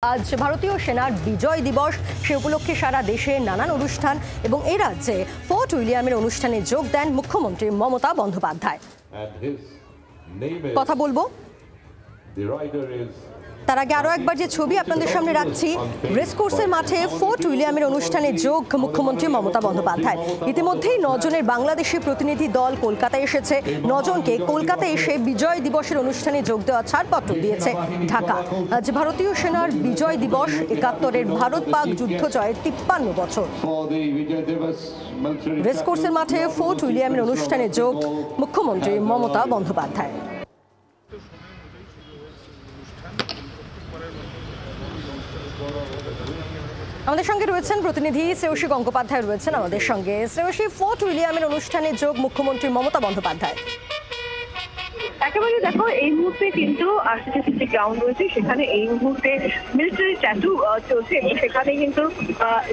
আজ ভারতীয় সেনার বিজয় দিবস, সে উপলক্ষে সারা দেশে নানান অনুষ্ঠান এবং এই রাজ্যে ফোর্ট উইলিয়ামের অনুষ্ঠানে যোগ দেন মুখ্যমন্ত্রী মমতা বন্দ্যোপাধ্যায়। কথা বলবো, তার আগে আরো একবার যে ছবি আপনাদের সামনে রাখছি, রেসকোর্সের মাঠে ফোর্ট উইলিয়ামের অনুষ্ঠানে যোগ মুখ্যমন্ত্রী মমতা বন্দ্যোপাধ্যায়। ইতিমধ্যেই 9 জনের বাংলাদেশি প্রতিনিধি দল কলকাতায় এসেছে। 9 জনকে কলকাতায় এসে বিজয় দিবসের অনুষ্ঠানে যোগ দেওয়ার ছাড়পত্র দিয়েছে ঢাকা। আজ ভারতীয় সেনার বিজয় দিবস, 71-এর ভারত পাক যুদ্ধ জয়ের 53 বছর। রেসকোর্সের মাঠে ফোর্ট উইলিয়ামের অনুষ্ঠানে যোগ মুখ্যমন্ত্রী মমতা বন্দ্যোপাধ্যায়। আমাদের সঙ্গে রয়েছেন প্রতিনিধি শ্রেয়সী গঙ্গোপাধ্যায়, রয়েছেন আমাদের সঙ্গে। শ্রেয়সী, ফোর্ট উইলিয়ামের অনুষ্ঠানে যোগ মুখ্যমন্ত্রী মমতা বন্দ্যোপাধ্যায়। একেবারে দেখো, এই মুহূর্তে কিন্তু আরসিটিসি যে গ্রাউন্ড রয়েছে সেখানে এই মুহূর্তে মিলিটারি ট্যাটু চলছে এবং সেখানে কিন্তু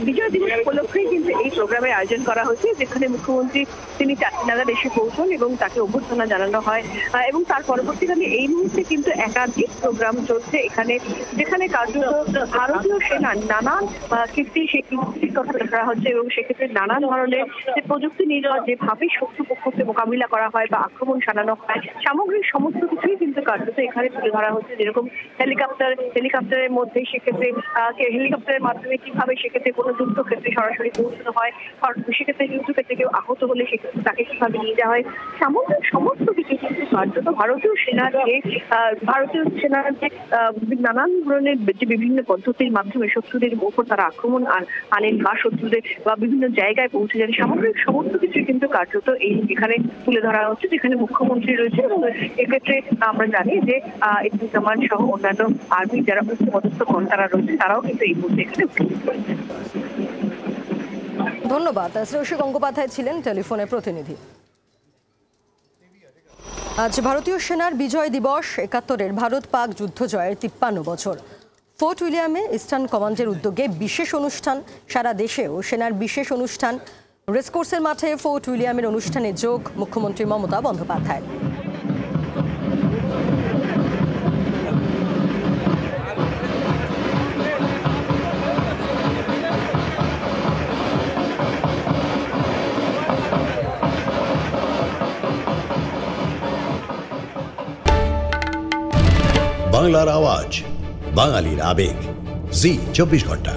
বিজয় দিবস উপলক্ষে কিন্তু এই প্রোগ্রামের আয়োজন করা হয়েছে, যেখানে মুখ্যমন্ত্রী তিনি 4টা নাগাদ এসে পৌঁছন এবং তাকে অভ্যর্থনা জানানো হয় এবং তার পরবর্তীকালে এই মুহূর্তে কিন্তু একাধিক প্রোগ্রাম চলছে এখানে, যেখানে কার্যত ভারতীয় সেনার নানান কীর্তি, সেই কীর্তির কথা দেখা হচ্ছে এবং সেক্ষেত্রে নানান ধরনের যে প্রযুক্তি নিয়ে যাওয়া, যেভাবে শত্রুপক্ষকে মোকাবিলা করা হয় বা আক্রমণ চালানো হয়, সামগ্রিক সমস্ত কিছুই কিন্তু কার্যত এখানে তুলে ধরা হচ্ছে। যেরকম হেলিকপ্টারের মধ্যে সেক্ষেত্রে হেলিকপ্টারের মাধ্যমে কিভাবে সেক্ষেত্রে কোনো যুদ্ধক্ষেত্রে সরাসরি পৌঁছানো হয়, সেক্ষেত্রে যুদ্ধক্ষেত্রে কেউ আহত হলে সেক্ষেত্রে তাকে কিভাবে নিয়ে যাওয়া হয়, সামগ্রিক সমস্ত কিছু কিন্তু কার্যত ভারতীয় সেনার যে নানান ধরনের যে বিভিন্ন পদ্ধতির মাধ্যমে শত্রুদের উপর তারা আক্রমণ আনেন বা শত্রুদের বা বিভিন্ন জায়গায় পৌঁছে যান, সামগ্রিক সমস্ত কিছু কিন্তু কার্যত এখানে তুলে ধরা হচ্ছে, যেখানে মুখ্যমন্ত্রী রয়েছে। এবং এক্ষেত্রে আমরা জানি যে এসপি কামান্ড সহ অন্যান্য আর্মি যারা উচ্চপদস্থ তারা রয়েছে, তারাও কিন্তু এই মুহূর্তে এখানে উপস্থিত রয়েছে। ধন্যবাদ। শ্রেয়সী গঙ্গোপাধ্যায় ছিলেন টেলিফোনে প্রতিনিধি। আজ ভারতীয় সেনার বিজয় দিবস, 71-এর ভারত পাক যুদ্ধ জয়ের 53 বছর। ফোর্ট উইলিয়ামে ইস্টার্ন কমান্ডের উদ্যোগে বিশেষ অনুষ্ঠান, সারা দেশেও সেনার বিশেষ অনুষ্ঠান। রেসকোর্সের মাঠে ফোর্ট উইলিয়ামের অনুষ্ঠানে যোগ মুখ্যমন্ত্রী মমতা বন্দ্যোপাধ্যায়। বাংলার আওয়াজ, বাঙালির আবেগ, জি 24 ঘন্টা।